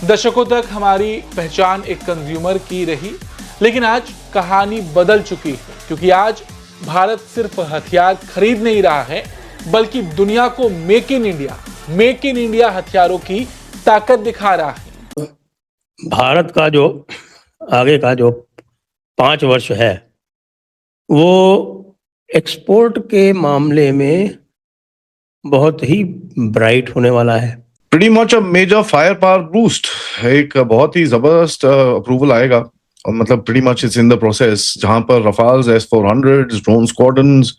दशकों तक हमारी पहचान एक कंज्यूमर की रही, लेकिन आज कहानी बदल चुकी है, क्योंकि आज भारत सिर्फ हथियार खरीद नहीं रहा है, बल्कि दुनिया को मेक इन इंडिया हथियारों की ताकत दिखा रहा है। भारत का जो आगे का जो 5 वर्ष है वो एक्सपोर्ट के मामले में बहुत ही ब्राइट होने वाला है। Pretty much a major firepower boost. एक बहुत ही जबरदस्त अप्रूवल आएगा और मतलब pretty much it's in the process, जहां पर रफाल्स, S-400s, ड्रोन स्क्वाड्रन्स,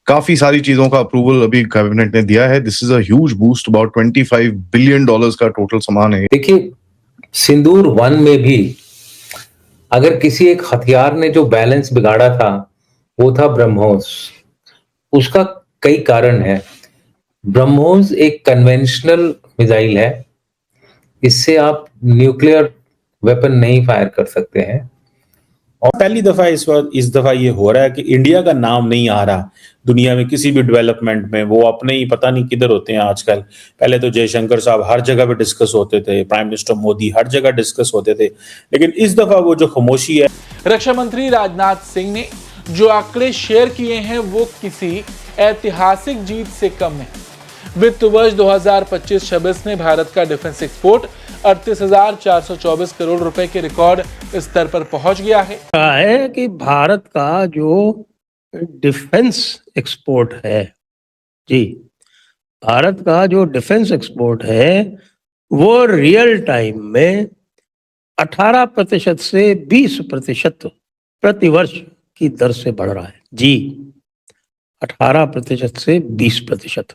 काफी सारी चीजों का अप्रूवल अभी कैबिनेट ने दिया है। This is a huge boost, about $25 billion का टोटल सामान है। देखिए, सिंदूर 1 में भी अगर किसी एक हथियार ने जो बैलेंस बिगाड़ा था वो था ब्रह्मोस। उसका कई कारण है। ब्रह्मोस एक कन्वेंशनल मिसाइल है, इससे आप न्यूक्लियर वेपन नहीं फायर कर सकते हैं। और पहली दफा इस दफा ये हो रहा है कि इंडिया का नाम नहीं आ रहा दुनिया में किसी भी डेवलपमेंट में। वो अपने ही पता नहीं किधर होते हैं आजकल। पहले तो जयशंकर साहब हर जगह पे डिस्कस होते थे, प्राइम मिनिस्टर मोदी हर जगह डिस्कस होते थे, लेकिन इस दफा वो जो खामोशी है। रक्षा मंत्री राजनाथ सिंह ने जो आंकड़े शेयर किए हैं वो किसी ऐतिहासिक जीत से कम नहीं। वित्त वर्ष 2025-26 में भारत का डिफेंस एक्सपोर्ट 38,424 करोड़ रुपए के रिकॉर्ड स्तर पर पहुंच गया है कि भारत का जो डिफेंस एक्सपोर्ट है, जी, भारत का जो डिफेंस एक्सपोर्ट है वो रियल टाइम में 18% से 20% प्रतिवर्ष की दर से बढ़ रहा है। जी, 18% से 20%।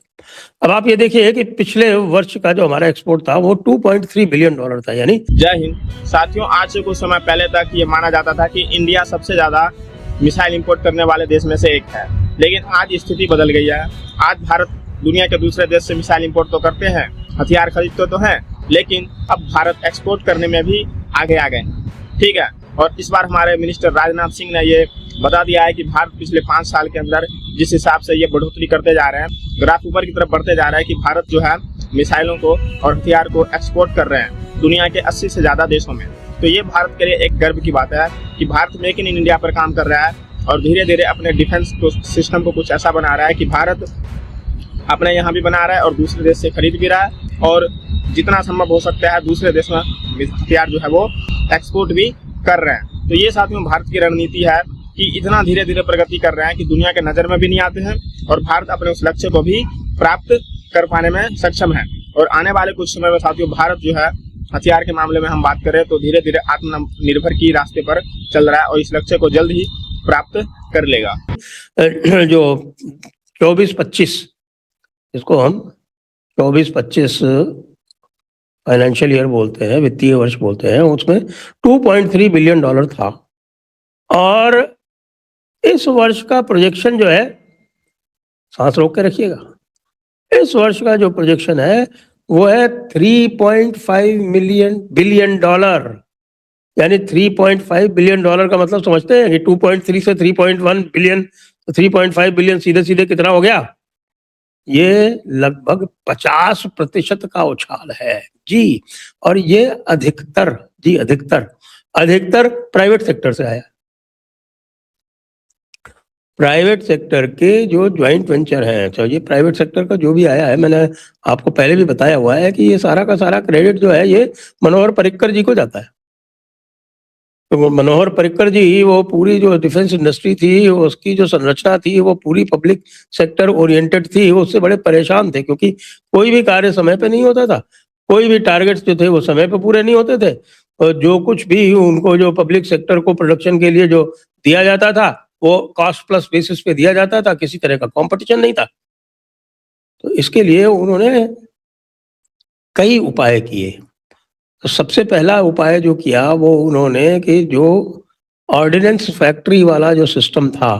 अब आप ये देखिए कि पिछले वर्ष का जो हमारा एक्सपोर्ट था वो $2.3 बिलियन था, यानी। जय हिंद साथियों, आज से कुछ समय पहले तक ये माना जाता था कि इंडिया सबसे ज्यादा मिसाइल इंपोर्ट करने वाले देश में से एक है, लेकिन आज स्थिति बदल गई है। आज भारत दुनिया के दूसरे देश से मिसाइल इंपोर्ट तो करते हैं, हथियार खरीदते तो है, लेकिन अब भारत एक्सपोर्ट करने में भी आगे आ गए। ठीक है, और इस बार हमारे मिनिस्टर राजनाथ सिंह ने ये बता दिया है कि भारत पिछले 5 साल के अंदर जिस हिसाब से ये बढ़ोतरी करते जा रहे हैं, ग्राफ ऊपर की तरफ बढ़ते जा रहा है कि भारत जो है मिसाइलों को और हथियार को एक्सपोर्ट कर रहे हैं दुनिया के 80 से ज्यादा देशों में। तो ये भारत के लिए एक गर्व की बात है कि भारत मेक इन इंडिया पर काम कर रहा है और धीरे धीरे अपने डिफेंस सिस्टम को कुछ ऐसा बना रहा है कि भारत अपने यहाँ भी बना रहा है और दूसरे देश से खरीद भी रहा है, और जितना संभव हो सकता है दूसरे देश में हथियार जो है वो एक्सपोर्ट भी कर रहे हैं। तो ये साथियों भारत की रणनीति है कि इतना धीरे धीरे प्रगति कर रहे हैं कि दुनिया के नजर में भी नहीं आते हैं, और भारत अपने उस लक्ष्य को भी प्राप्त कर पाने में सक्षम है। और आने वाले कुछ समय में साथियों भारत जो है हथियार के मामले में हम बात करें तो धीरे धीरे आत्मनिर्भर की रास्ते पर चल रहा है और इस लक्ष्य को जल्द ही प्राप्त कर लेगा। जो 24-25, इसको हम 24-25 फाइनेंशियल ईयर बोलते हैं, वित्तीय वर्ष बोलते हैं, उसमें $2.3 बिलियन था। और इस वर्ष का प्रोजेक्शन जो है, सांस रोक के रखिएगा, इस वर्ष का जो प्रोजेक्शन है वो है $3.5 बिलियन। यानी $3.5 बिलियन का मतलब समझते हैं कि 2.3 से 3.1 बिलियन, तो 3.5 बिलियन सीधे सीधे कितना हो गया? ये लगभग 50% का उछाल है जी। और ये अधिकतर प्राइवेट सेक्टर से आया। प्राइवेट सेक्टर के जो ज्वाइंट वेंचर हैं, तो ये प्राइवेट सेक्टर का जो भी आया है, मैंने आपको पहले भी बताया हुआ है कि ये सारा का सारा क्रेडिट जो है ये मनोहर पर्रिकर जी को जाता है। तो मनोहर पर्रिकर जी, वो पूरी जो डिफेंस इंडस्ट्री थी, उसकी जो संरचना थी वो पूरी पब्लिक सेक्टर ओरिएंटेड थी। वो उससे बड़े परेशान थे क्योंकि कोई भी कार्य समय पे नहीं होता था, कोई भी टारगेट्स जो थे वो समय पे पूरे नहीं होते थे, और जो कुछ भी उनको जो पब्लिक सेक्टर को प्रोडक्शन के लिए जो दिया जाता था वो कॉस्ट प्लस बेसिस पे दिया जाता था, किसी तरह का कंपटीशन नहीं था। तो इसके लिए उन्होंने कई उपाय किए। तो सबसे पहला उपाय जो किया वो उन्होंने कि जो ऑर्डिनेंस फैक्ट्री वाला जो सिस्टम था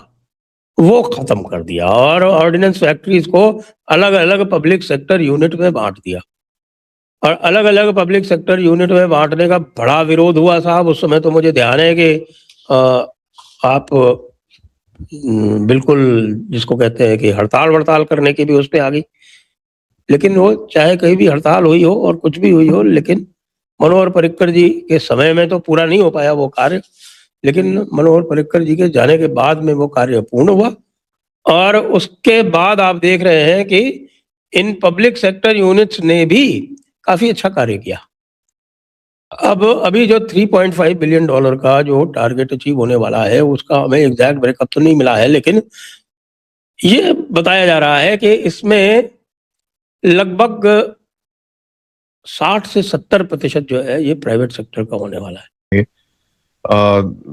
वो खत्म कर दिया और ऑर्डिनेंस फैक्ट्रीज को अलग अलग पब्लिक सेक्टर यूनिट में बांट दिया। और अलग अलग पब्लिक सेक्टर यूनिट में बांटने का बड़ा विरोध हुआ साहब। उस समय तो मुझे ध्यान है कि आप बिल्कुल जिसको कहते हैं कि हड़ताल वड़ताल करने की भी उस पर आ गई। लेकिन वो चाहे कहीं भी हड़ताल हुई हो और कुछ भी हुई हो, लेकिन मनोहर पर्रिकर जी के समय में तो पूरा नहीं हो पाया वो कार्य, लेकिन मनोहर पर्रिकर जी के जाने के बाद में वो कार्य पूर्ण हुआ। और उसके बाद आप देख रहे हैं कि इन पब्लिक सेक्टर यूनिट्स ने भी काफी अच्छा कार्य किया। अब अभी जो $3.5 बिलियन का जो टारगेट अचीव होने वाला है, उसका हमें एग्जैक्ट ब्रेकअप तो नहीं मिला है, लेकिन ये बताया जा रहा है कि इसमें लगभग 60 से 70% जो है ये प्राइवेट सेक्टर का होने वाला है।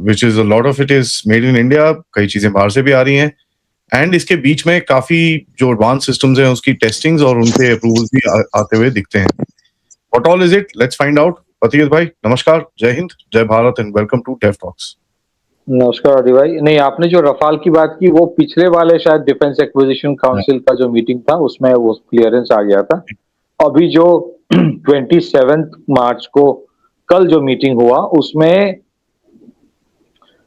which is a lot of it is made in India, कई चीजें बाहर से भी आ रही हैं, एंड इसके बीच में काफी जो एडवांस सिस्टम्स हैं उसकी टेस्टिंग्स और उनके अप्रूवल्स भी आते हुए दिखते हैं। What all is it? Let's find out. पतियत भाई नमस्कार, जय हिंद, जय Bharat and welcome to Dev talks. नमस्कार आदि भाई। नहीं, आपने जो रफाल की बात की वो पिछले वाले शायद डिफेंस एक्विजिशन काउंसिल का जो मीटिंग था उसमें वो क्लियरेंस आ गया था। अभी जो 27 मार्च को कल जो मीटिंग हुआ उसमें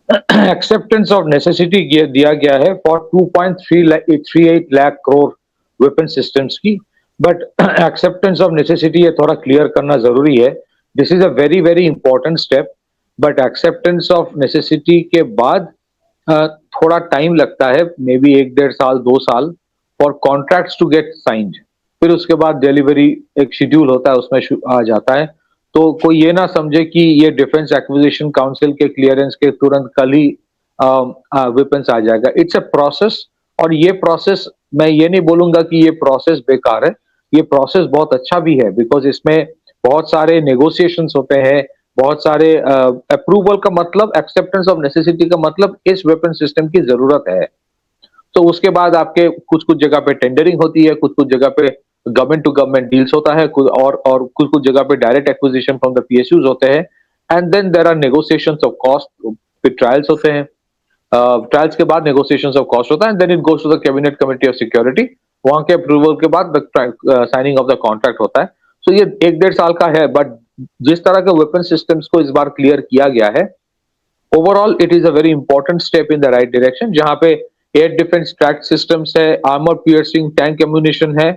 एक्सेप्टेंस ऑफ नेसेसिटी दिया गया है for 2.38 lakh crore weapon systems की। बट एक्सेप्टेंस ऑफ नेसेसिटी ये थोड़ा क्लियर करना जरूरी है। This is a very very important step, but acceptance of necessity के बाद थोड़ा टाइम लगता है, मे बी 1-1.5 साल 2 साल for contracts to get signed. फिर उसके बाद डिलीवरी एक शेड्यूल होता है उसमें आ जाता है। तो कोई ये ना समझे कि ये डिफेंस एक्विजिशन काउंसिल के क्लियरेंस के तुरंत कल ही वेपन्स आ जाएगा। इट्स अ प्रोसेस, और ये प्रोसेस मैं ये नहीं बोलूंगा कि ये प्रोसेस बेकार है, ये प्रोसेस बहुत अच्छा भी है, बिकॉज इसमें बहुत सारे नेगोशिएशंस होते हैं, बहुत सारे अप्रूवल का मतलब, एक्सेप्टेंस ऑफ नेसेसिटी का मतलब इस वेपन सिस्टम की जरूरत है। तो उसके बाद आपके कुछ कुछ जगह पे टेंडरिंग होती है, कुछ कुछ जगह पे गवर्नमेंट टू गवर्नमेंट डील्स होता है, और कुछ कुछ जगह पे direct acquisition from the PSUs होते हैं, and then there are negotiations of cost, फिर ट्रायल्स होते हैं, ट्रायल्स के बाद नेगोशिएशंस ऑफ कॉस्ट होता है, and then it goes to the cabinet committee of security. वहां के अप्रूवल के बाद साइनिंग ऑफ द कॉन्ट्रैक्ट होता है। सो ये 1-1.5 साल का है, बट जिस तरह के वेपन सिस्टम्स को इस बार क्लियर किया गया है, overall it is a very important step in the right direction. जहां पे एयर डिफेंस ट्रैक सिस्टम्स है, आर्मर पियर्सिंग टैंक एम्यूनिशन है,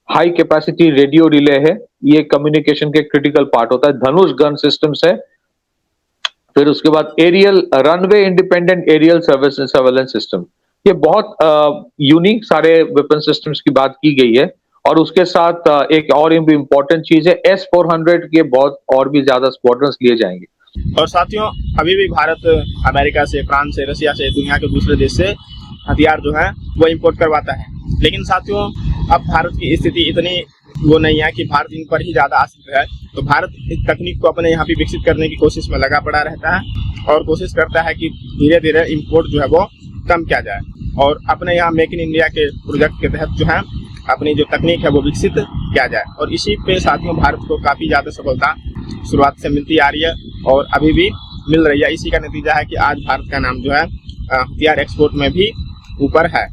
हाई कैपेसिटी रेडियो रिले है, ये कम्युनिकेशन के क्रिटिकल पार्ट होता है, धनुष गन सिस्टम्स है, फिर उसके बाद aerial runway independent aerial surveillance system. ये बहुत यूनिक सारे वेपन सिस्टम्स की बात की गई है। और उसके साथ एक और इम्पोर्टेंट चीज है, S-400 के बहुत और भी ज्यादा स्क्वाड्रन्स लिए जाएंगे। और साथियों, अभी भी भारत अमेरिका से, फ्रांस से, रशिया से, दुनिया के दूसरे देश से हथियार जो है वो इंपोर्ट करवाता है। लेकिन साथियों, अब भारत की स्थिति इतनी वो नहीं है कि भारत इन पर ही ज्यादा आश्रित है। तो भारत इस तकनीक को अपने यहाँ भी विकसित करने की कोशिश में लगा पड़ा रहता है और कोशिश करता है कि धीरे धीरे इम्पोर्ट जो है वो कम किया जाए, और अपने यहाँ मेक इन इंडिया के प्रोजेक्ट के तहत जो है अपनी जो तकनीक है वो विकसित किया जाए। और इसी पे साथियों भारत को काफी ज्यादा सफलता शुरुआत से मिलती आ रही है और अभी भी मिल रही है। इसी का नतीजा है कि आज भारत का नाम जो है हथियार एक्सपोर्ट में भी ऊपर है।